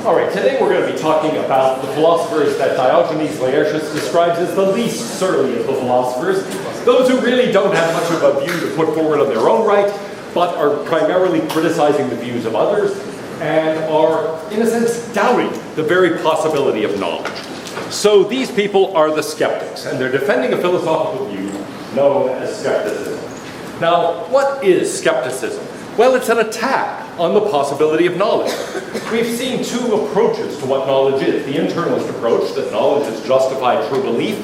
All right, today we're going to be talking about the philosophers that Diogenes Laertius describes as the least surly of the philosophers, those who really don't have much of a view to put forward on their own right, but are primarily criticizing the views of others, and are, in a sense, doubting the very possibility of knowledge. So these people are the skeptics, and they're defending a philosophical view known as skepticism. Now, what is skepticism? Well, it's an attack on the possibility of knowledge. We've seen two approaches to what knowledge is. The internalist approach, that knowledge is justified through belief,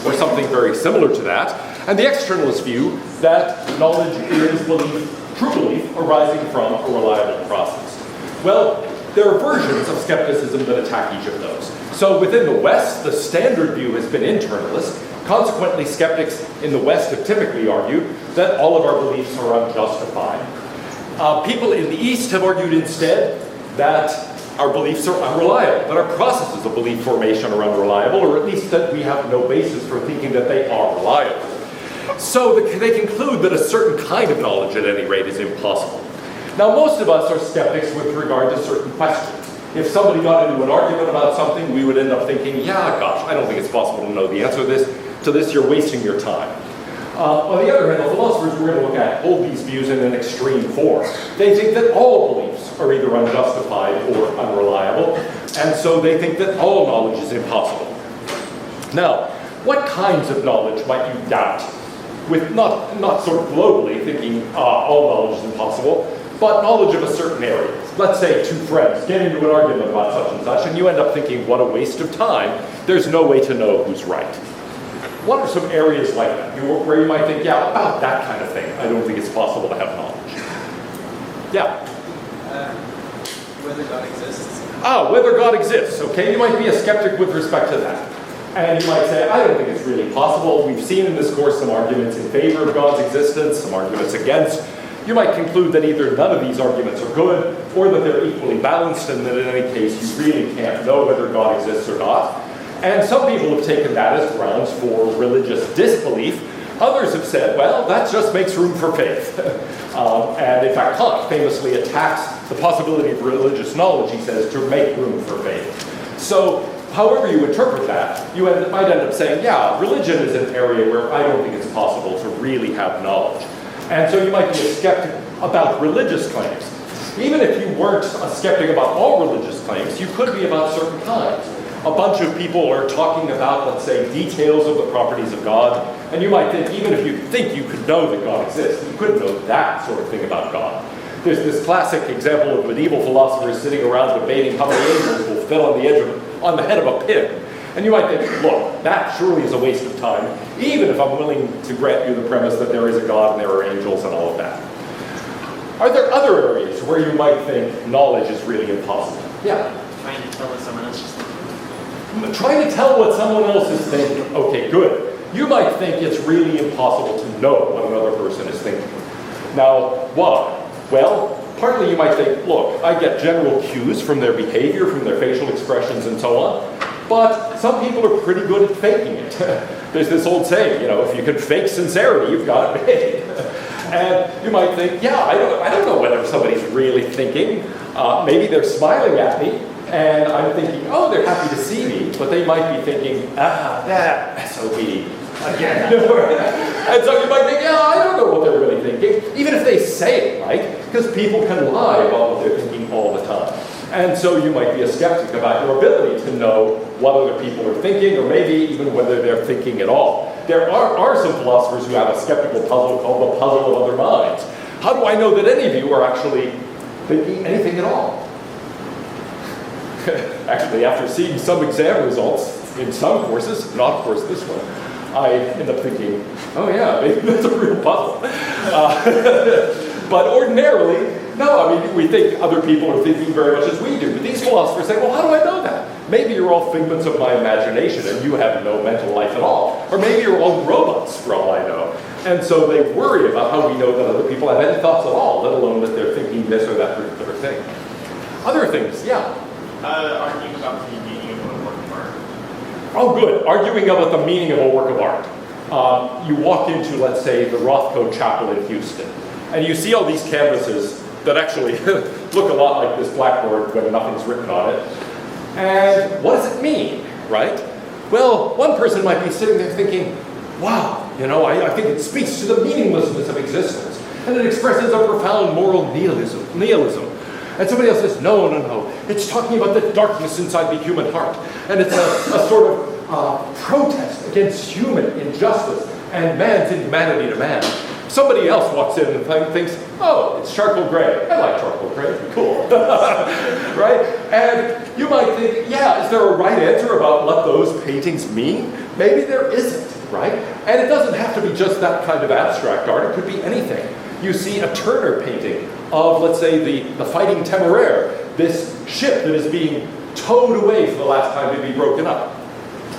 or something very similar to that, and the externalist view that knowledge is belief, true belief, arising from a reliable process. Well, there are versions of skepticism that attack each of those. So within the West, the standard view has been internalist. Consequently, skeptics in the West have typically argued that all of our beliefs are unjustified. People in the East have argued instead that our beliefs are unreliable, that our processes of belief formation are unreliable, or at least that we have no basis for thinking that they are reliable. So they conclude that a certain kind of knowledge, at any rate, is impossible. Now, most of us are skeptics with regard to certain questions. If somebody got into an argument about something, we would end up thinking, yeah, gosh, I don't think it's possible to know the answer to this, you're wasting your time. On the other hand, the philosophers we're going to look at hold these views in an extreme form. They think that all beliefs are either unjustified or unreliable, and so they think that all knowledge is impossible. Now, what kinds of knowledge might you doubt? With not sort of globally thinking all knowledge is impossible, but knowledge of a certain area. Let's say two friends get into an argument about such and such, and you end up thinking, what a waste of time. There's no way to know who's right. What are some areas like that, where you might think, yeah, about that kind of thing, I don't think it's possible to have knowledge? Yeah? Whether God exists. Whether God exists, okay? You might be a skeptic with respect to that. And you might say, I don't think it's really possible. We've seen in this course some arguments in favor of God's existence, some arguments against. You might conclude that either none of these arguments are good, or that they're equally balanced, and that in any case you really can't know whether God exists or not. And some people have taken that as grounds for religious disbelief. Others have said, well, that just makes room for faith. And in fact, Kant famously attacks the possibility of religious knowledge, he says, to make room for faith. So, however you interpret that, you might end up saying, yeah, religion is an area where I don't think it's possible to really have knowledge. And so you might be a skeptic about religious claims. Even if you weren't a skeptic about all religious claims, you could be about certain kinds. A bunch of people are talking about, let's say, details of the properties of God, and you might think, even if you think you could know that God exists, you couldn't know that sort of thing about God. There's this classic example of medieval philosophers sitting around debating how many angels will fit on the head of a pin. And you might think, look, that surely is a waste of time, even if I'm willing to grant you the premise that there is a God and there are angels and all of that. Are there other areas where you might think knowledge is really impossible? Yeah? Trying to tell what someone else is thinking. Trying to tell what someone else is thinking. Okay, good. You might think it's really impossible to know what another person is thinking. Now, why? Well, partly you might think, look, I get general cues from their behavior, from their facial expressions and so on, but some people are pretty good at faking it. There's this old saying, if you can fake sincerity, you've got it made. And you might think, yeah, I don't know whether somebody's really thinking. Maybe they're smiling at me, and I'm thinking, oh, they're happy to see me, but they might be thinking, that SOB again. And so you might think, yeah, I don't know what they're really thinking, even if they say it right, because people can lie about what they're thinking all the time. And so you might be a skeptic about your ability to know what other people are thinking, or maybe even whether they're thinking at all. There are some philosophers who have a skeptical puzzle called the puzzle of other minds. How do I know that any of you are actually thinking anything at all? Actually, after seeing some exam results in some courses, not of course this one, I end up thinking, oh yeah, maybe that's a real puzzle. But ordinarily, no, we think other people are thinking very much as we do. But these philosophers say, well, how do I know that? Maybe you're all figments of my imagination and you have no mental life at all. Or maybe you're all robots, for all I know. And so they worry about how we know that other people have any thoughts at all, let alone that they're thinking this or that particular thing. Other things, yeah? Arguing about the meaning of a work of art. Oh, good. Arguing about the meaning of a work of art. You walk into, let's say, the Rothko Chapel in Houston, and you see all these canvases that actually look a lot like this blackboard when nothing's written on it. And what does it mean, right? Well, one person might be sitting there thinking, wow, I think it speaks to the meaninglessness of existence, and it expresses a profound moral nihilism. And somebody else says, no, it's talking about the darkness inside the human heart, and it's a sort of protest against human injustice and man's inhumanity to man. Somebody else walks in and thinks, oh, it's charcoal gray. I like charcoal gray. Cool. Right? And you might think, yeah, is there a right answer about what those paintings mean? Maybe there isn't, right? And it doesn't have to be just that kind of abstract art. It could be anything. You see a Turner painting of, let's say, the Fighting Temeraire, this ship that is being towed away for the last time to be broken up.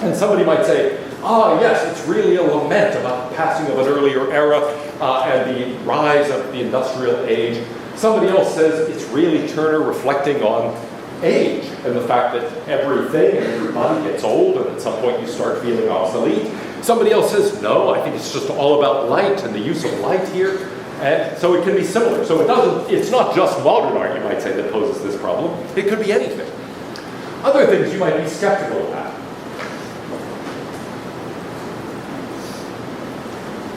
And somebody might say, yes, it's really a lament about the passing of an earlier era and the rise of the industrial age. Somebody else says it's really Turner reflecting on age and the fact that everything and everybody gets old and at some point you start feeling obsolete. Somebody else says, no, I think it's just all about light and the use of light here. And so it can be similar. So it's not just modern art, you might say, that poses this problem. It could be anything. Other things you might be skeptical about.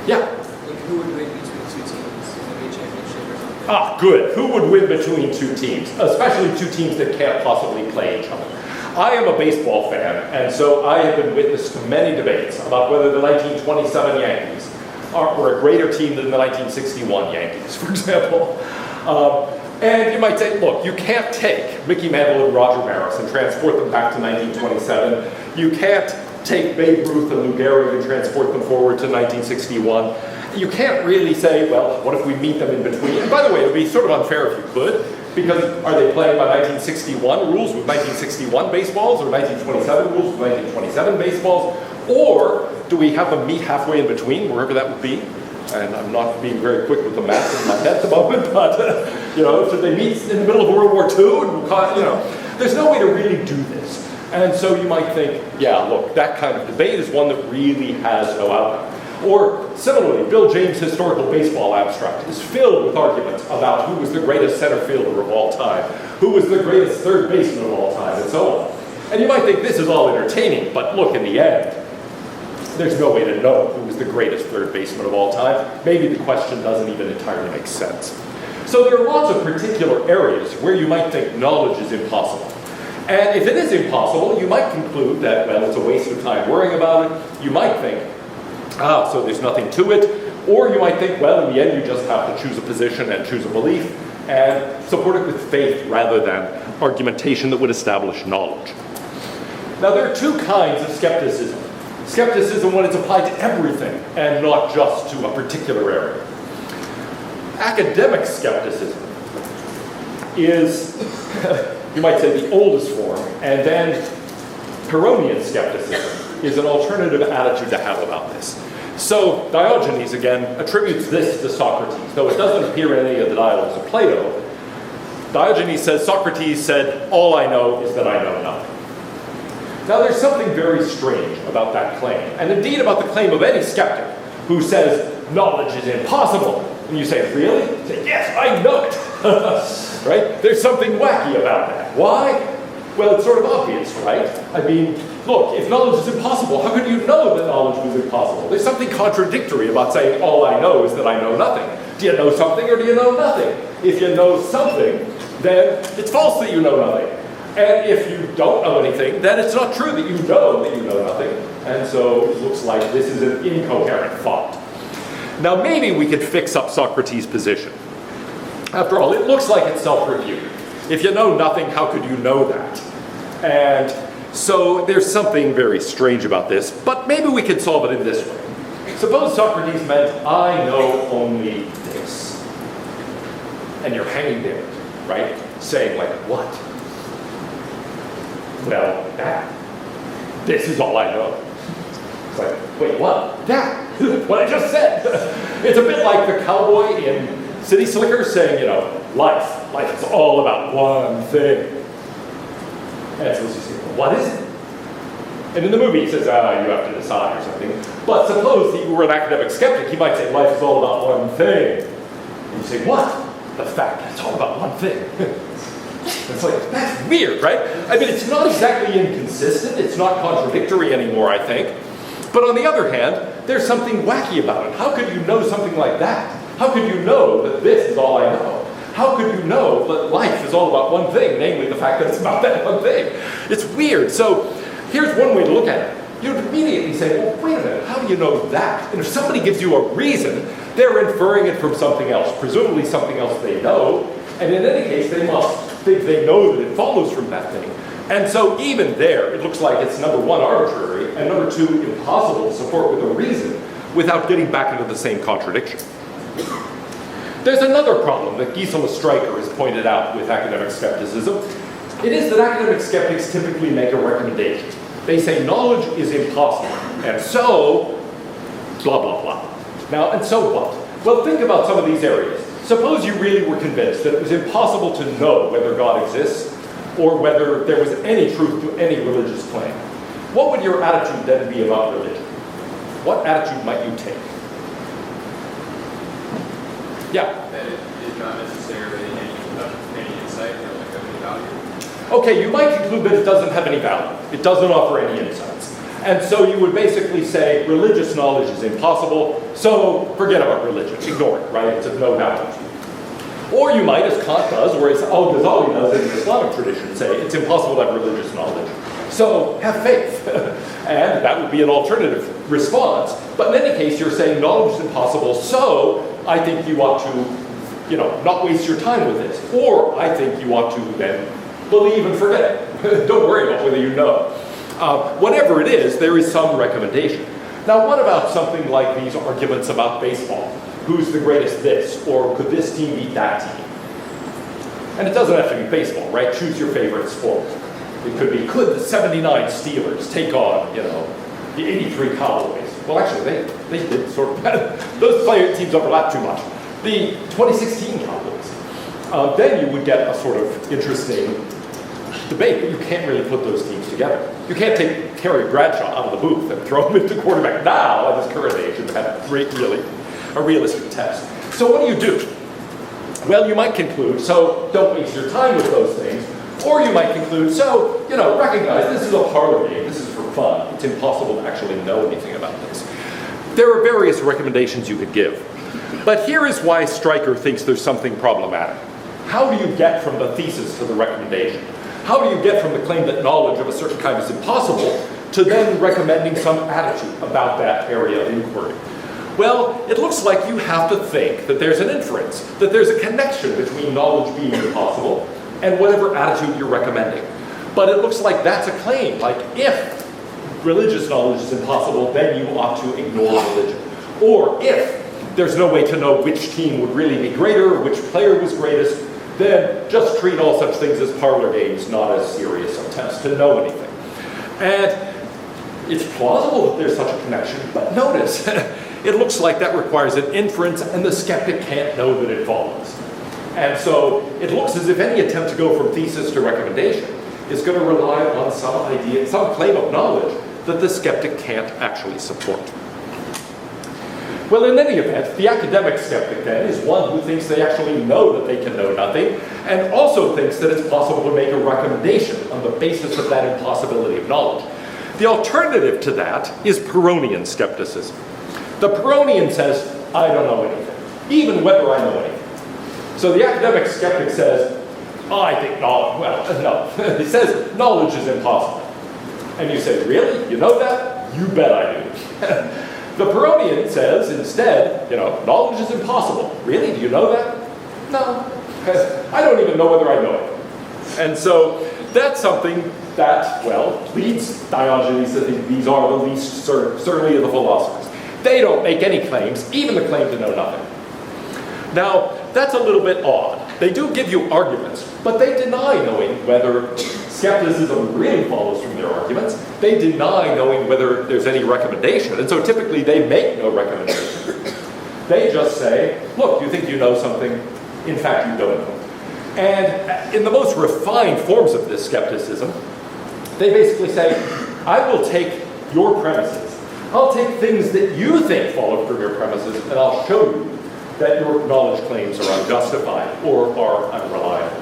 Yeah? Who would win between two teams? NBA championship or something? Good. Who would win between two teams? Especially two teams that can't possibly play each other. I am a baseball fan, and so I have been witness to many debates about whether the 1927 Yankees were a greater team than the 1961 Yankees, for example. And you might say, look, you can't take Mickey Mantle and Roger Maris and transport them back to 1927. You can't take Babe Ruth and Lou Gehrig and transport them forward to 1961. You can't really say, well, what if we meet them in between? And by the way, it would be sort of unfair if you could, because are they playing by 1961 rules with 1961 baseballs, or 1927 rules with 1927 baseballs? Or do we have them meet halfway in between, wherever that would be? And I'm not being very quick with the math in my head at the moment, but should they meet in the middle of World War II? And, there's no way to really do this. And so you might think, yeah, look, that kind of debate is one that really has no outcome. Or similarly, Bill James' historical baseball abstract is filled with arguments about who was the greatest center fielder of all time, who was the greatest third baseman of all time, and so on. And you might think this is all entertaining, but look, in the end, there's no way to know who was the greatest third baseman of all time. Maybe the question doesn't even entirely make sense. So there are lots of particular areas where you might think knowledge is impossible. And if it is impossible, you might conclude that, well, it's a waste of time worrying about it. You might think, so there's nothing to it. Or you might think, well, in the end, you just have to choose a position and choose a belief and support it with faith rather than argumentation that would establish knowledge. Now, there are two kinds of skepticism. Skepticism when it's applied to everything and not just to a particular area. Academic skepticism is, you might say, the oldest form, and then Pyrrhonian skepticism is an alternative attitude to have about this. So Diogenes, again, attributes this to Socrates, though it doesn't appear in any of the dialogues of Plato. Diogenes says, Socrates said, all I know is that I know nothing. Now there's something very strange about that claim, and indeed about the claim of any skeptic who says knowledge is impossible. And you say, really? You say, yes, I know it. Right? There's something wacky about that. Why? Well, it's sort of obvious, right? I mean, look, if knowledge is impossible, how could you know that knowledge was impossible? There's something contradictory about saying all I know is that I know nothing. Do you know something or do you know nothing? If you know something, then it's false that you know nothing. And if you don't know anything, then it's not true that you know nothing. And so it looks like this is an incoherent thought. Now maybe we could fix up Socrates' position. After all, it looks like it's self-refuted. If you know nothing, how could you know that? And so there's something very strange about this, but maybe we could solve it in this way. Suppose Socrates meant, I know only this. And you're hanging there, right? Saying like, what? Well, that. This is all I know. It's like, wait, what? That. What I just said. It's a bit like the cowboy in City Slickers saying, life. Life is all about one thing. And so you say, what is it? And in the movie he says, you have to decide or something. But suppose he were an academic skeptic, he might say, life is all about one thing. And you say, what? The fact that it's all about one thing. It's like, that's weird, right? I mean, it's not exactly inconsistent. It's not contradictory anymore, I think. But on the other hand, there's something wacky about it. How could you know something like that? How could you know that this is all I know? How could you know that life is all about one thing, namely the fact that it's about that one thing? It's weird. So here's one way to look at it. You'd immediately say, well, wait a minute, how do you know that? And if somebody gives you a reason, they're inferring it from something else, presumably something else they know. And in any case, they must think they know that it follows from that thing. And so even there, it looks like it's number one, arbitrary, and number two, impossible to support with a reason without getting back into the same contradiction. There's another problem that Gisela Stryker has pointed out with academic skepticism. It is that academic skeptics typically make a recommendation. They say knowledge is impossible, and so, blah, blah, blah. Now, and so what? Well, think about some of these areas. Suppose you really were convinced that it was impossible to know whether God exists or whether there was any truth to any religious claim. What would your attitude then be about religion? What attitude might you take? Yeah? That it is not necessarily any insight or like of any value. Okay, you might conclude that it doesn't have any value. It doesn't offer any insights. And so you would basically say religious knowledge is impossible, so forget about religion. Ignore it, right? It's of no value. Or you might, as Kant does, or as Al-Ghazali does in the Islamic tradition, say it's impossible to have religious knowledge. So have faith. And that would be an alternative response. But in any case, you're saying knowledge is impossible, so I think you ought to, not waste your time with this. Or I think you ought to then believe and forget it. Don't worry about whether you know. Whatever it is, there is some recommendation. Now, what about something like these arguments about baseball? Who's the greatest this? Or could this team beat that team? And it doesn't have to be baseball, right? Choose your favorite sport. It could be, could the 79 Steelers take on, the 83 Cowboys? Well, actually, they did sort of, those player teams overlap too much. The 2016 Cowboys. Then you would get a sort of interesting debate, but you can't really put those teams together. You can't take Terry Bradshaw out of the booth and throw him into quarterback now at his current age and have really a realistic test. So what do? Well, you might conclude, so don't waste your time with those things. Or you might conclude, so, recognize this is a parlor game, this is for fun. It's impossible to actually know anything about this. There are various recommendations you could give. But here is why Stryker thinks there's something problematic. How do you get from the thesis to the recommendation? How do you get from the claim that knowledge of a certain kind is impossible to then recommending some attitude about that area of inquiry? Well, it looks like you have to think that there's an inference, that there's a connection between knowledge being impossible and whatever attitude you're recommending. But it looks like that's a claim, like if religious knowledge is impossible, then you ought to ignore religion. Or if there's no way to know which team would really be greater or which player was greatest, then just treat all such things as parlor games, not as serious attempts to know anything. And it's plausible that there's such a connection, but notice, it looks like that requires an inference and the skeptic can't know that it follows. And so it looks as if any attempt to go from thesis to recommendation is going to rely on some idea, some claim of knowledge that the skeptic can't actually support. Well, in any event, the academic skeptic then is one who thinks they actually know that they can know nothing, and also thinks that it's possible to make a recommendation on the basis of that impossibility of knowledge. The alternative to that is Pyrrhonian skepticism. The Pyrrhonian says, I don't know anything, even whether I know anything. So the academic skeptic says, I think knowledge, well, no. He says knowledge is impossible. And you say, really? You know that? You bet I do. The Pyrrhonian says, instead, knowledge is impossible. Really? Do you know that? No. I don't even know whether I know it. And so that's something that, leads Diogenes to think these are the least certainly of the philosophers. They don't make any claims, even the claim to know nothing. Now, that's a little bit odd. They do give you arguments, but they deny knowing whether skepticism really follows from their arguments. They deny knowing whether there's any recommendation, and so typically they make no recommendation. They just say, look, you think you know something, in fact you don't know. And in the most refined forms of this skepticism, they basically say, I will take your premises. I'll take things that you think follow from your premises, and I'll show you that your knowledge claims are unjustified or are unreliable.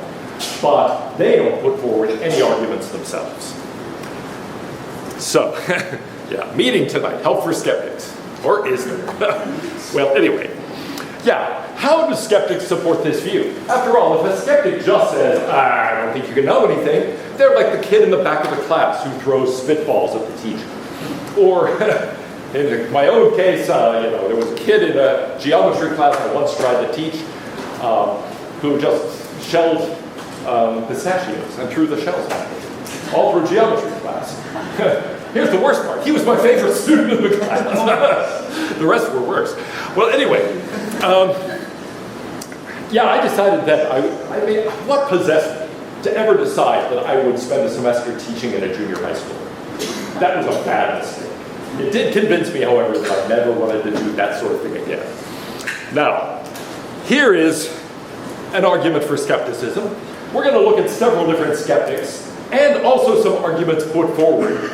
but they don't put forward any arguments themselves. So, yeah, meeting tonight, help for skeptics. Or is there? Well, anyway, yeah, how do skeptics support this view? After all, if a skeptic just says, I don't think you can know anything, they're like the kid in the back of the class who throws spitballs at the teacher. Or, in my own case, there was a kid in a geometry class I once tried to teach who just shelled pistachios and threw the shells at me, all through geometry class. Here's the worst part. He was my favorite student in the class. The rest were worse. Well, anyway, yeah, I decided that I mean, what possessed me to ever decide that I would spend a semester teaching in a junior high school? That was a bad mistake. It did convince me, however, that I never wanted to do that sort of thing again. Now, here is an argument for skepticism. We're going to look at several different skeptics and also some arguments put forward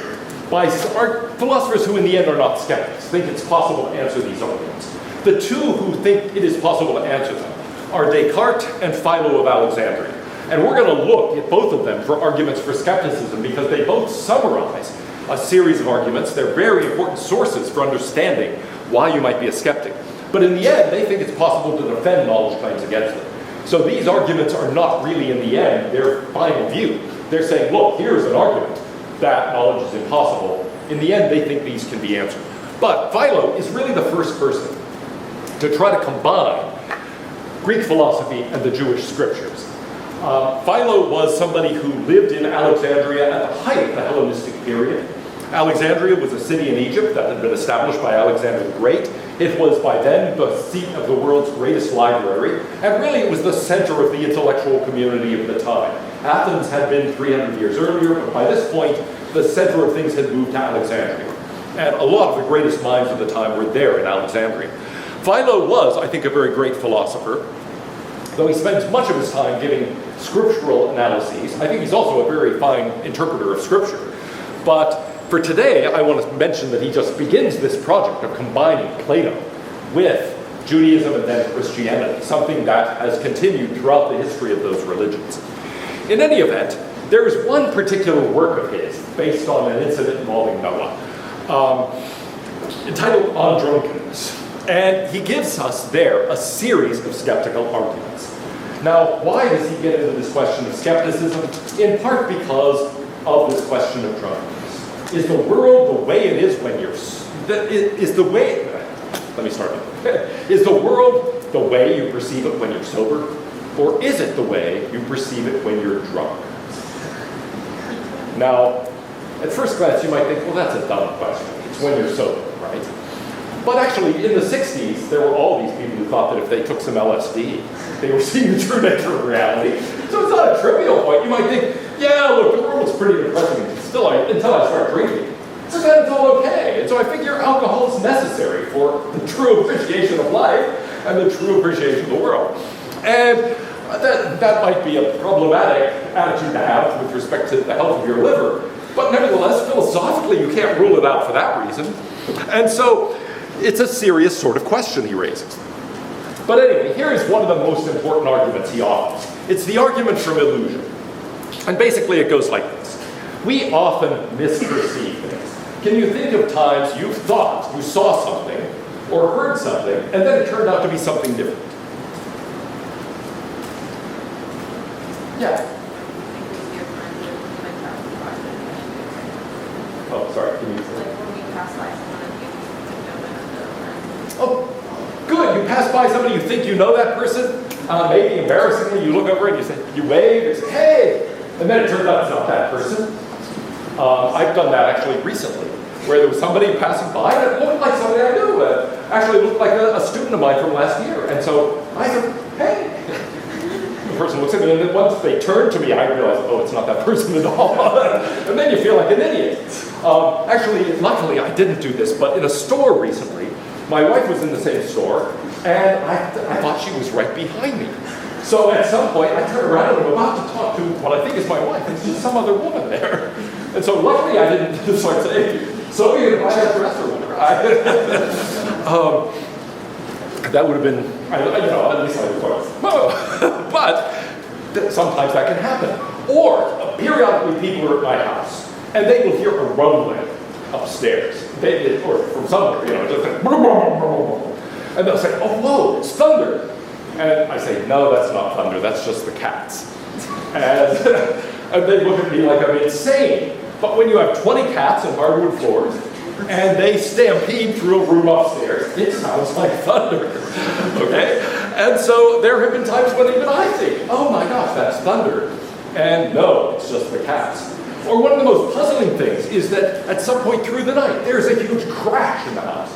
by philosophers who in the end are not skeptics, think it's possible to answer these arguments. The two who think it is possible to answer them are Descartes and Philo of Alexandria. And we're going to look at both of them for arguments for skepticism because they both summarize a series of arguments. They're very important sources for understanding why you might be a skeptic. But in the end, they think it's possible to defend knowledge claims against them. So these arguments are not really, in the end, their final view. They're saying, look, here's an argument that knowledge is impossible. In the end, they think these can be answered. But Philo is really the first person to try to combine Greek philosophy and the Jewish scriptures. Philo was somebody who lived in Alexandria at the height of the Hellenistic period. Alexandria was a city in Egypt that had been established by Alexander the Great. It was by then the seat of the world's greatest library, and really it was the center of the intellectual community of the time. Athens had been 300 years earlier, but by this point, the center of things had moved to Alexandria. And a lot of the greatest minds of the time were there in Alexandria. Philo was, I think, a very great philosopher, though he spends much of his time giving scriptural analyses. I think he's also a very fine interpreter of scripture. But for today, I want to mention that he just begins this project of combining Plato with Judaism and then Christianity, something that has continued throughout the history of those religions. In any event, there is one particular work of his based on an incident involving Noah, entitled On Drunkenness. And he gives us there a series of skeptical arguments. Now, why does he get into this question of skepticism? In part because of this question of drunkenness. Is the world the way it is when you're... Is the world the way you perceive it when you're sober? Or is it the way you perceive it when you're drunk? Now, at first glance, you might think, well, that's a dumb question. It's when you're sober, right? But actually, in the 60s, there were all these people who thought that if they took some LSD, they were seeing the true nature of reality. So it's not a trivial point. You might think, yeah, look, the world was pretty depressing until I started drinking. So then it's all okay. And so I figure alcohol is necessary for the true appreciation of life and the true appreciation of the world. And that might be a problematic attitude to have with respect to the health of your liver. But nevertheless, philosophically, you can't rule it out for that reason. And so it's a serious sort of question he raises. But anyway, here is one of the most important arguments he offers. It's the argument from illusion. And basically it goes like this. We often misperceive things. Can you think of times you thought you saw something or heard something, and then it turned out to be something different? Yeah. Oh, sorry, can you say? Like when you pass by someone and you think you know them. Oh, good. You pass by somebody, you think you know that person. Maybe embarrassingly, you look over and you say, you wave, you say, hey, and then it turns out it's not that person. I've done that actually recently, where there was somebody passing by and it looked like somebody I knew. Actually, it looked like a student of mine from last year. And so I said, hey. The person looks at me, and then once they turn to me, I realize, oh, it's not that person at all. And then you feel like an idiot. Actually, luckily, I didn't do this, but in a store recently, my wife was in the same store, and I thought she was right behind me. So at some point, I turn around and I'm about to talk to what I think is my wife, and there's some other woman there. And so luckily, I didn't just start saying, so you're going to buy that dress or whatever. That would have been, at least I was like, whoa. But Sometimes that can happen. Or periodically people are at my house and they will hear a rumbling upstairs. Or from somewhere, just like, and they'll say, oh, whoa, it's thunder. And I say, no, that's not thunder, that's just the cats. And they look at me like I'm insane. But when you have 20 cats and hardwood floors, and they stampede through a room upstairs, it sounds like thunder, okay? And so there have been times when even I think, oh my gosh, that's thunder. And no, it's just the cats. Or one of the most puzzling things is that at some point through the night, there's a huge crash in the house.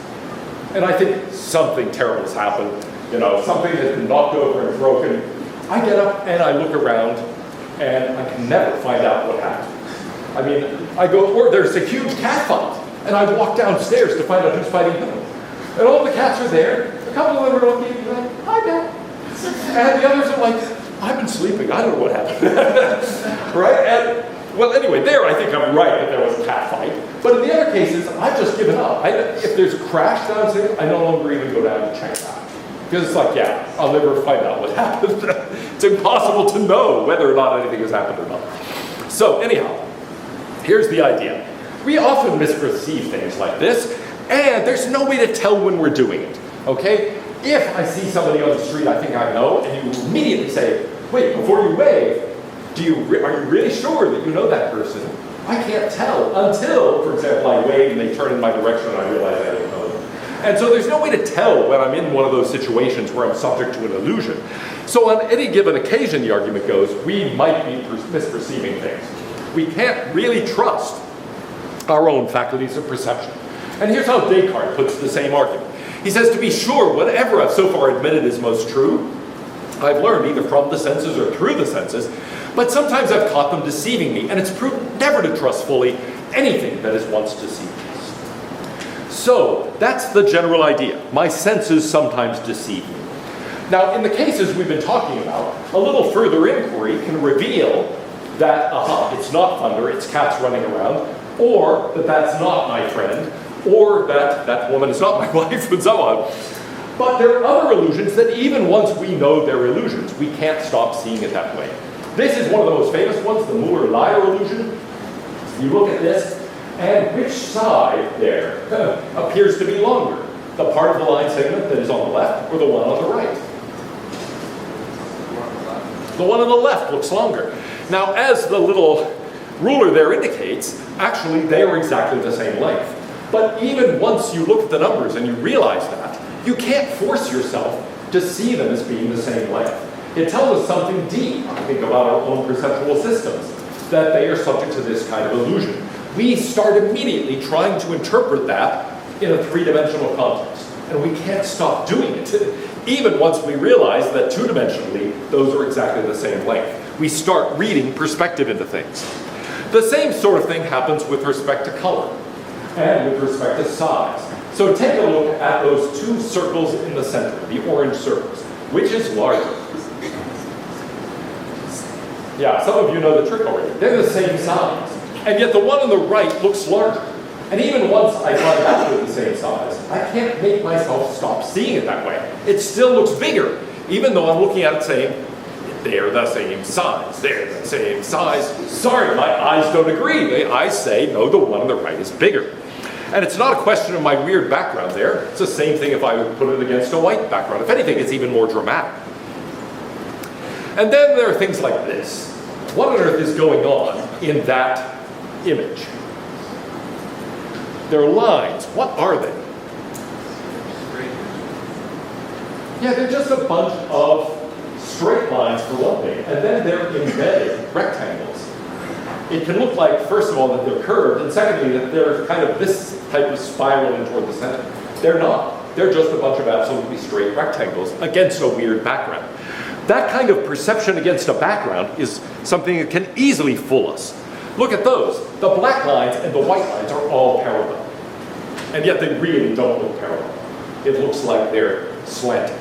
And I think something terrible has happened, something has been knocked over and broken. I get up and I look around, and I can never find out what happened. I mean, I go, or there's a huge cat fight. And I walk downstairs to find out who's fighting who. And all the cats are there. A couple of them are looking like, hi, Dad. And the others are like, I've been sleeping. I don't know what happened. Right? And, well, anyway, there I think I'm right that there was a cat fight. But in the other cases, I've just given up. If there's a crash downstairs, I no longer even go down to check it out. Because it's like, yeah, I'll never find out what happened. It's impossible to know whether or not anything has happened or not. So anyhow, here's the idea. We often misperceive things like this, and there's no way to tell when we're doing it, okay? If I see somebody on the street I think I know, and you immediately say, wait, before you wave, are you really sure that you know that person? I can't tell until, for example, I wave and they turn in my direction and I realize I don't know them. And so there's no way to tell when I'm in one of those situations where I'm subject to an illusion. So on any given occasion, the argument goes, we might be misperceiving things. We can't really trust our own faculties of perception. And here's how Descartes puts the same argument. He says, to be sure, whatever I've so far admitted is most true, I've learned either from the senses or through the senses, but sometimes I've caught them deceiving me, and it's prudent never to trust fully anything that has once deceived us. So, that's the general idea. My senses sometimes deceive me. Now, in the cases we've been talking about, a little further inquiry can reveal that, it's not thunder, it's cats running around, or that that's not my friend, or that that woman is not my wife, and so on. But there are other illusions that even once we know they're illusions, we can't stop seeing it that way. This is one of the most famous ones, the Muller-Lyer illusion. You look at this, and which side there appears to be longer? The part of the line segment that is on the left, or the one on the right? The one on the left looks longer. Now, as the little ruler there indicates, actually they are exactly the same length. But even once you look at the numbers and you realize that, you can't force yourself to see them as being the same length. It tells us something deep, I think, about our own perceptual systems, that they are subject to this kind of illusion. We start immediately trying to interpret that in a three-dimensional context, and we can't stop doing it, even once we realize that two-dimensionally, those are exactly the same length. We start reading perspective into things. The same sort of thing happens with respect to color and with respect to size. So take a look at those two circles in the center, the orange circles. Which is larger? Yeah, some of you know the trick already. They're the same size. And yet the one on the right looks larger. And even once I find out they're the same size, I can't make myself stop seeing it that way. It still looks bigger, even though I'm looking at it saying, they're the same size, they're the same size. Sorry, my eyes don't agree. The eyes say, no, the one on the right is bigger. And it's not a question of my weird background there. It's the same thing if I would put it against a white background. If anything, it's even more dramatic. And then there are things like this. What on earth is going on in that image? There are lines. What are they? Yeah, they're just a bunch of straight lines for one thing, and then they're embedded rectangles. It can look like, first of all, that they're curved, and secondly, that they're kind of this type of spiraling toward the center. They're not. They're just a bunch of absolutely straight rectangles against a weird background. That kind of perception against a background is something that can easily fool us. Look at those. The black lines and the white lines are all parallel. And yet they really don't look parallel. It looks like they're slanting.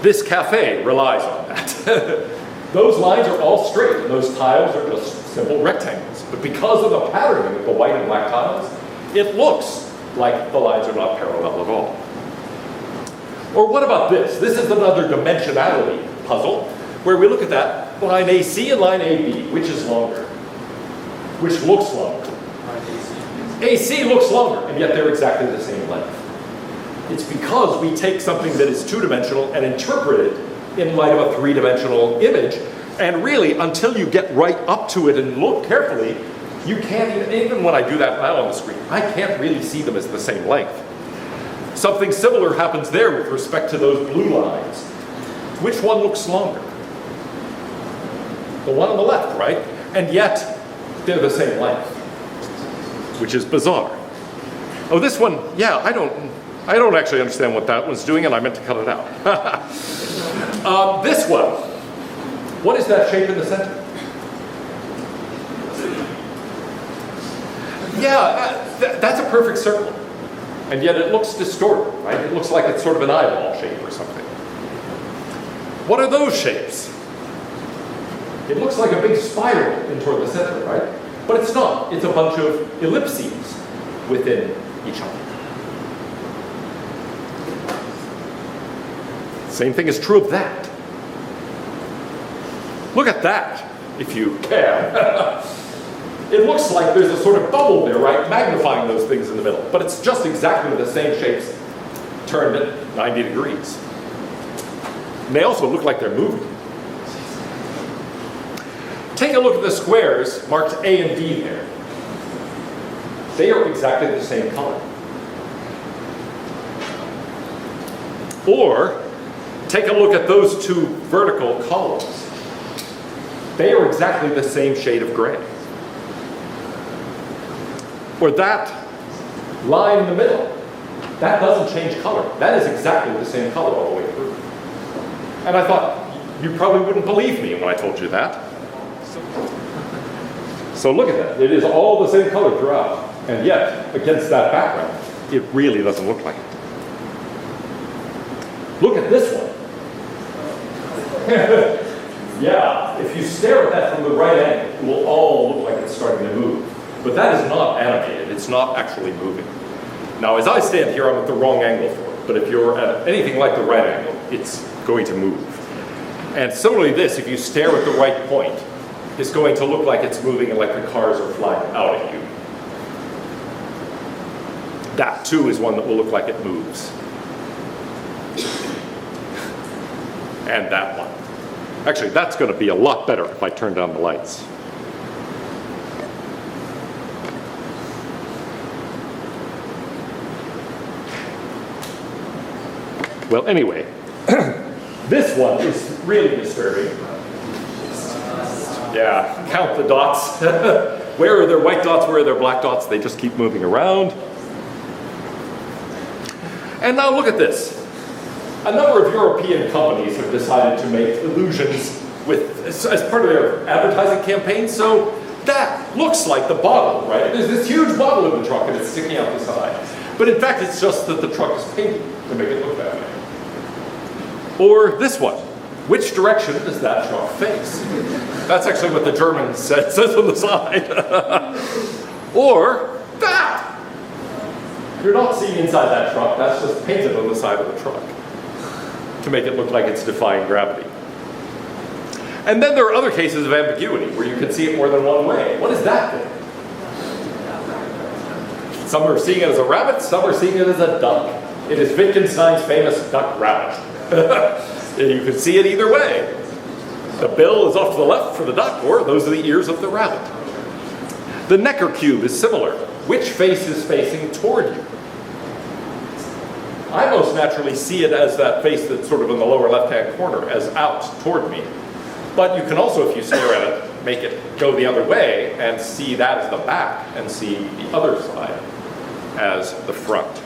This cafe relies on that. Those lines are all straight, and those tiles are just simple rectangles. But because of the patterning of the white and black tiles, it looks like the lines are not parallel at all. Or what about this? This is another dimensionality puzzle. where we look at that line AC and line AB, which is longer? Which looks longer? AC looks longer, and yet they're exactly the same length. It's because we take something that is two-dimensional and interpret it in light of a three-dimensional image, and really, until you get right up to it and look carefully, you can't even when I do that now on the screen, I can't really see them as the same length. Something similar happens there with respect to those blue lines. Which one looks longer? The one on the left, right? And yet, they're the same length, which is bizarre. Oh, this one, yeah, I don't actually understand what that one's doing, and I meant to cut it out. This one, what is that shape in the center? Yeah, that's a perfect circle. And yet it looks distorted, right? It looks like it's sort of an eyeball shape or something. What are those shapes? It looks like a big spiral in toward the center, right? But it's not. It's a bunch of ellipses within each other. Same thing is true of that. Look at that, if you can. It looks like there's a sort of bubble there, right? Magnifying those things in the middle. But it's just exactly the same shapes turned at 90 degrees. And they also look like they're moving. Take a look at the squares marked A and D there. They are exactly the same color. Or, take a look at those two vertical columns. They are exactly the same shade of gray. Or that line in the middle, that doesn't change color. That is exactly the same color all the way through. And I thought, you probably wouldn't believe me when I told you that. So look at that. It is all the same color throughout. And yet, against that background, it really doesn't look like it. Look at this one. Yeah, if you stare at that from the right angle, it will all look like it's starting to move. But that is not animated. It's not actually moving. Now, as I stand here, I'm at the wrong angle for it. But if you're at anything like the right angle, it's going to move. And similarly this, if you stare at the right point, it's going to look like it's moving and like the cars are flying out at you. That, too, is one that will look like it moves. And that one. Actually, that's going to be a lot better if I turn down the lights. Well, anyway, this one is really disturbing. Yeah, count the dots. Where are there white dots? Where are there black dots? They just keep moving around. And now look at this. A number of European companies have decided to make illusions as part of their advertising campaign. So that looks like the bottle, right? There's this huge bottle in the truck and it's sticking out the side. But in fact, it's just that the truck is painted to make it look that way. Or this one. Which direction does that truck face? That's actually what the German says on the side. Or that. You're not seeing inside that truck. That's just painted on the side of the truck to make it look like it's defying gravity. And then there are other cases of ambiguity where you can see it more than one way. What is that thing? Some are seeing it as a rabbit, some are seeing it as a duck. It is Wittgenstein's famous duck rabbit. You can see it either way. The bill is off to the left for the duck, or those are the ears of the rabbit. The Necker cube is similar. Which face is facing toward you? I most naturally see it as that face that's sort of in the lower left-hand corner, as out toward me. But you can also, if you stare at it, make it go the other way and see that as the back and see the other side as the front.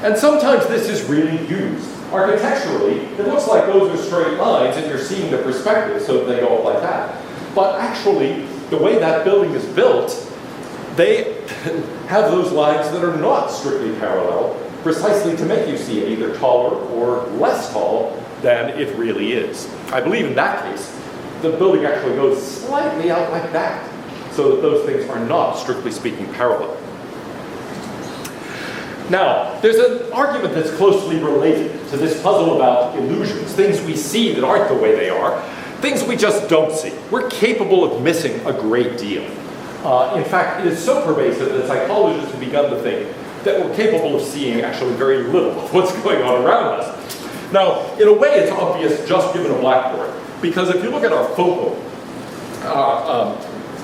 And sometimes this is really used. Architecturally, it looks like those are straight lines and you're seeing the perspective, so they go up like that. But actually, the way that building is built, they have those lines that are not strictly parallel, precisely to make you see it either taller or less tall than it really is. I believe in that case, the building actually goes slightly out like that, so that those things are not, strictly speaking, parallel. Now, there's an argument that's closely related to this puzzle about illusions, things we see that aren't the way they are, things we just don't see. We're capable of missing a great deal. In fact, it is so pervasive that psychologists have begun to think that we're capable of seeing actually very little of what's going on around us. Now, in a way, it's obvious just given a blackboard, because if you look at our focal,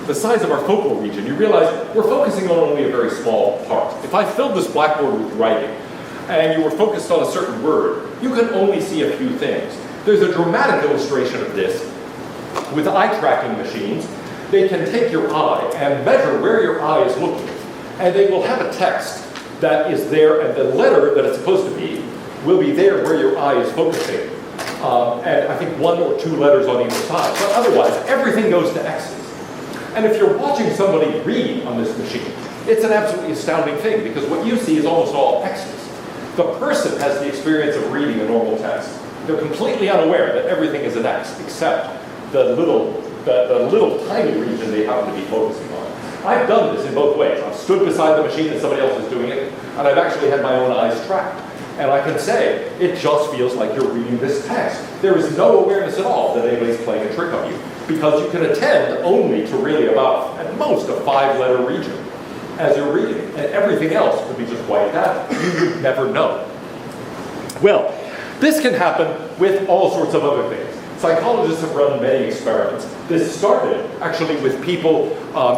the size of our focal region, you realize we're focusing on only a very small part. If I filled this blackboard with writing, and you were focused on a certain word, you can only see a few things. There's a dramatic illustration of this with eye tracking machines. They can take your eye and measure where your eye is looking, and they will have a text that is there, and the letter that it's supposed to be will be there where your eye is focusing. And I think 1 or 2 letters on either side. But otherwise, everything goes to X's. And if you're watching somebody read on this machine, it's an absolutely astounding thing, because what you see is almost all X's. The person has the experience of reading a normal text. They're completely unaware that everything is an X, except the little tiny region they happen to be focusing on. I've done this in both ways. I've stood beside the machine and somebody else is doing it, and I've actually had my own eyes tracked. And I can say, it just feels like you're reading this text. There is no awareness at all that anybody's playing a trick on you, because you can attend only to really about, at most, a 5-letter region as you're reading, and everything else would be just wiped out. You would never know. Well, this can happen with all sorts of other things. Psychologists have run many experiments. This started actually with people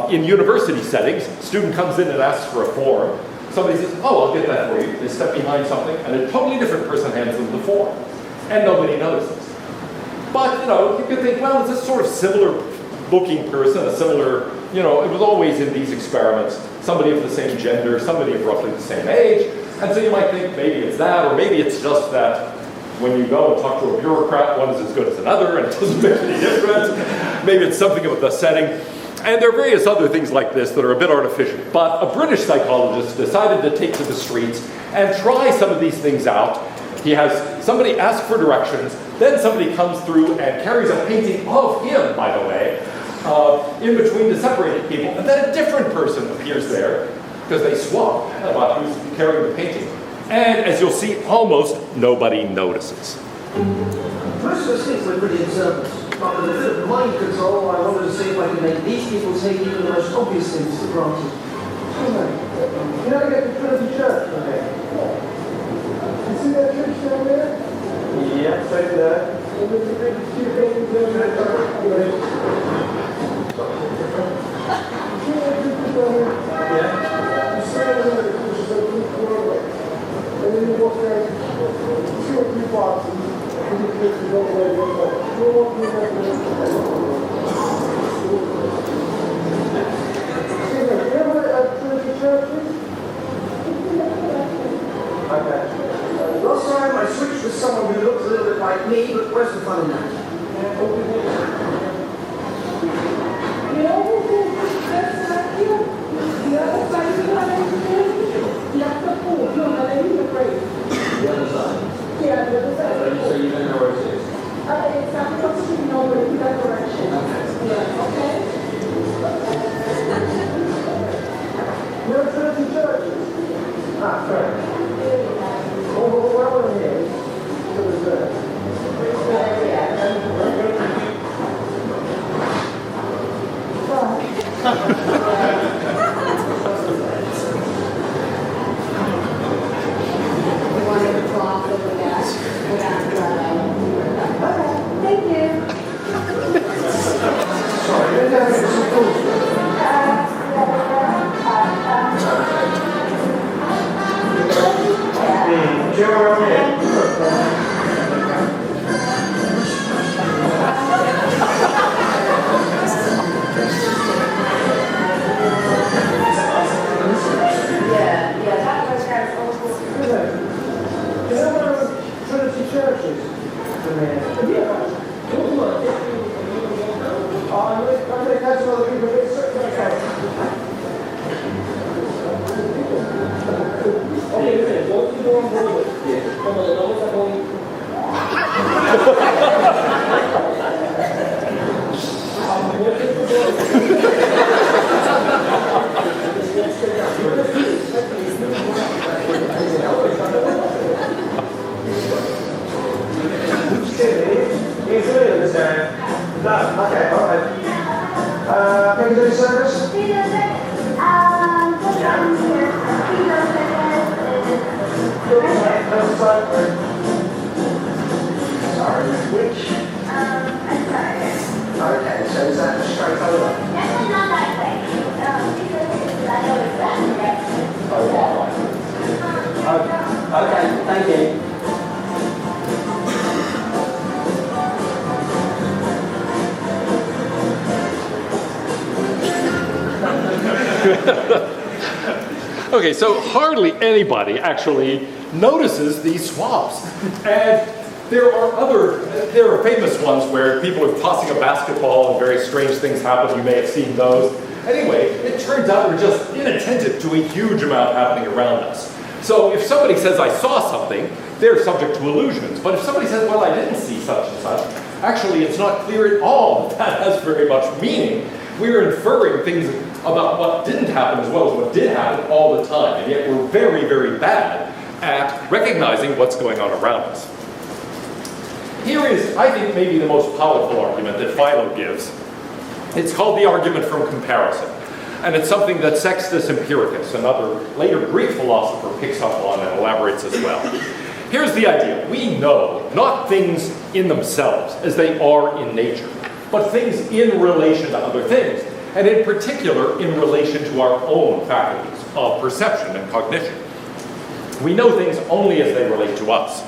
in university settings. A student comes in and asks for a form. Somebody says, oh, I'll get that for you. They step behind something, and a totally different person hands them the form. And nobody notices. But, you could think, well, it's a sort of similar looking person, a similar, it was always in these experiments, somebody of the same gender, somebody of roughly the same age. And so you might think maybe it's that, or maybe it's just that when you go and talk to a bureaucrat, one is as good as another, and it doesn't make any difference. Maybe it's something about the setting. And there are various other things like this that are a bit artificial. But a British psychologist decided to take to the streets and try some of these things out. He has somebody ask for directions, then somebody comes through and carries a painting of him, by the way, in between the separated people, and then a different person appears there, because they swap about who's carrying the painting. And as you'll see, almost nobody notices. Most of the things were pretty observant. But with a bit of mind control, I wanted to see if I could make these people take even the most obvious things for granted. You know, get the Trinity Church from there. You see that church down there? Yeah, right there. And there's a big two buildings down there. Yeah. You stand there, which is a blue doorway. And then you walk down 2 or 3 boxes, and you click the doorway and go. You're walking in that way. Excuse me, do you ever at Trinity Church? Okay. Last time I switched with someone who looked a little bit like me, but where's the fun in that? The other side. Yeah, the other side. So you don't know where it is? It's not supposed to be over in that direction. Yeah, okay? You're Trinity Church? Ah, fair. Oh, well, in here. It was there. Thank you. Sorry, they're having some food. Trinity churches. Yeah. I'm going to catch other people. Okay, what you do on Broadway? Como the numbers are going. Piccadilly Circus? Sorry, which? Okay, so is that straight over? Okay, thank you. Okay, so hardly anybody actually notices these swaps. And there are famous ones where people are tossing a basketball and very strange things happen. You may have seen those. Anyway, it turns out we're just inattentive to a huge amount happening around us. So if somebody says, I saw something, they're subject to illusions. But if somebody says, well, I didn't see such and such, actually it's not clear at all that that has very much meaning. We're inferring things about what didn't happen as well as what did happen all the time. And yet we're very, very bad at recognizing what's going on around us. Here is, I think, maybe the most powerful argument that Philo gives. It's called the argument from comparison. And it's something that Sextus Empiricus, another later Greek philosopher, picks up on and elaborates as well. Here's the idea. We know not things in themselves as they are in nature, but things in relation to other things, and in particular in relation to our own faculties of perception and cognition. We know things only as they relate to us.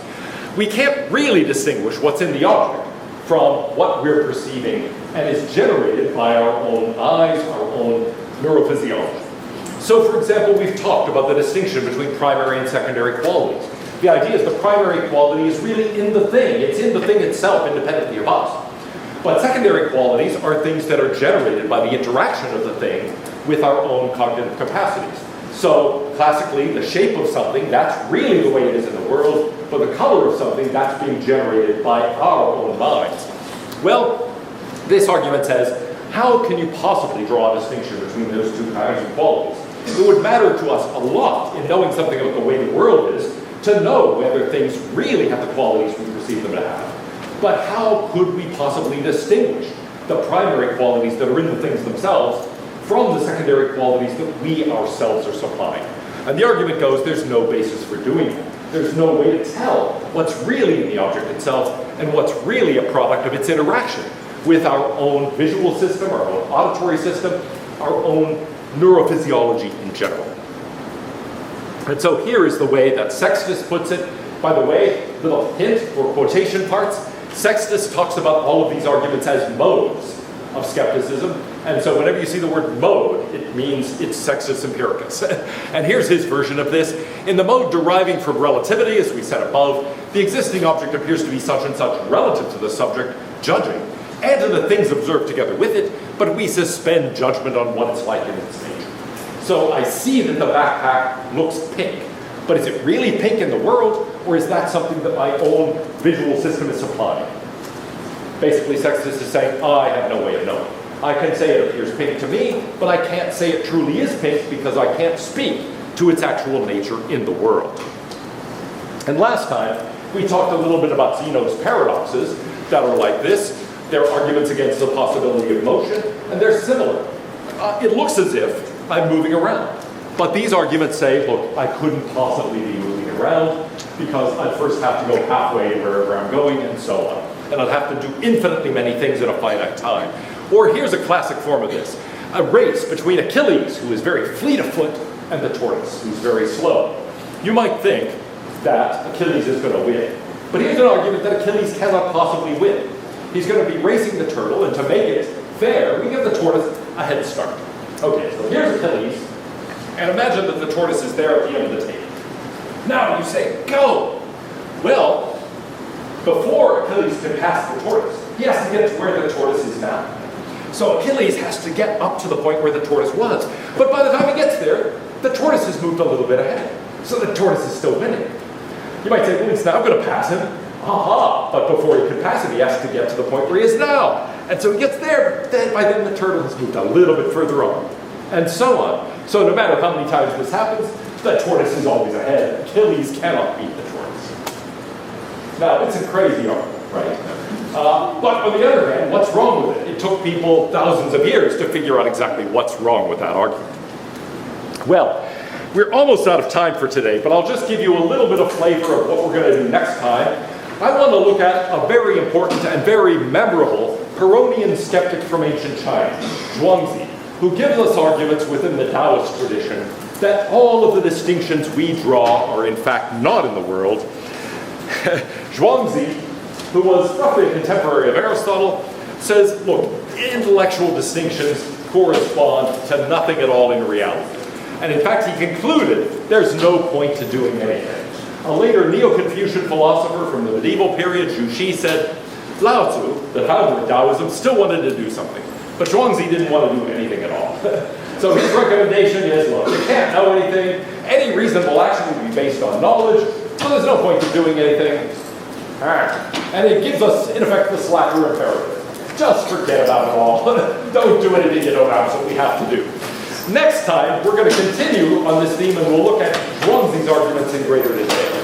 We can't really distinguish what's in the object from what we're perceiving and is generated by our own eyes, our own neurophysiology. So, for example, we've talked about the distinction between primary and secondary qualities. The idea is the primary quality is really in the thing. It's in the thing itself, independently of us. But secondary qualities are things that are generated by the interaction of the thing with our own cognitive capacities. So, classically, the shape of something, that's really the way it is in the world, but the color of something, that's being generated by our own minds. Well, this argument says, how can you possibly draw a distinction between those two kinds of qualities? It would matter to us a lot in knowing something about the way the world is to know whether things really have the qualities we perceive them to have. But how could we possibly distinguish the primary qualities that are in the things themselves from the secondary qualities that we ourselves are supplying? And the argument goes, there's no basis for doing that. There's no way to tell what's really in the object itself and what's really a product of its interaction with our own visual system, our own auditory system, our own neurophysiology in general. And so here is the way that Sextus puts it. By the way, little hint for quotation parts, Sextus talks about all of these arguments as modes of skepticism. And so whenever you see the word mode, it means it's Sextus Empiricus. And here's his version of this. In the mode deriving from relativity, as we said above, the existing object appears to be such and such relative to the subject judging, and to the things observed together with it, but we suspend judgment on what it's like in its nature. So I see that the backpack looks pink, but is it really pink in the world, or is that something that my own visual system is supplying? Basically, Sextus is saying, I have no way of knowing. I can say it appears pink to me, but I can't say it truly is pink because I can't speak to its actual nature in the world. And last time, we talked a little bit about Zeno's paradoxes that are like this. They're arguments against the possibility of motion, and they're similar. It looks as if I'm moving around. But these arguments say, look, I couldn't possibly be moving around because I'd first have to go halfway to wherever I'm going and so on. And I'd have to do infinitely many things in a finite time. Or here's a classic form of this. A race between Achilles, who is very fleet of foot, and the tortoise, who's very slow. You might think that Achilles is going to win. But here's an argument that Achilles cannot possibly win. He's going to be racing the turtle, and to make it fair, we give the tortoise a head start. Okay, so here's Achilles, and imagine that the tortoise is there at the end of the table. Now you say, go! Well, before Achilles can pass the tortoise, he has to get to where the tortoise is now. So Achilles has to get up to the point where the tortoise was. But by the time he gets there, the tortoise has moved a little bit ahead. So the tortoise is still winning. You might say, well, he's now going to pass him. Aha! But before he can pass him, he has to get to the point where he is now. And so he gets there, but then by then the turtle has moved a little bit further on. And so on. So no matter how many times this happens, the tortoise is always ahead. Achilles cannot beat the tortoise. Now, it's a crazy argument, right? But on the other hand, what's wrong with it? It took people thousands of years to figure out exactly what's wrong with that argument. Well, we're almost out of time for today, but I'll just give you a little bit of flavor of what we're going to do next time. I want to look at a very important and very memorable Pyrrhonian skeptic from ancient China, Zhuangzi, who gives us arguments within the Taoist tradition that all of the distinctions we draw are in fact not in the world. Zhuangzi, who was roughly a contemporary of Aristotle, says, look, intellectual distinctions correspond to nothing at all in reality. And in fact, he concluded there's no point to doing anything. A later Neo-Confucian philosopher from the medieval period, Zhu Xi, said, Lao Tzu, the founder of Taoism, still wanted to do something, but Zhuangzi didn't want to do anything at all. So his recommendation is, look, you can't know anything. Any reasonable action will be based on knowledge, so there's no point to doing anything. All right. And it gives us, in effect, the slacker imperative. Just forget about it all. Don't do anything you don't absolutely have to do. Next time, we're going to continue on this theme, and we'll look at Zhuangzi's arguments in greater detail.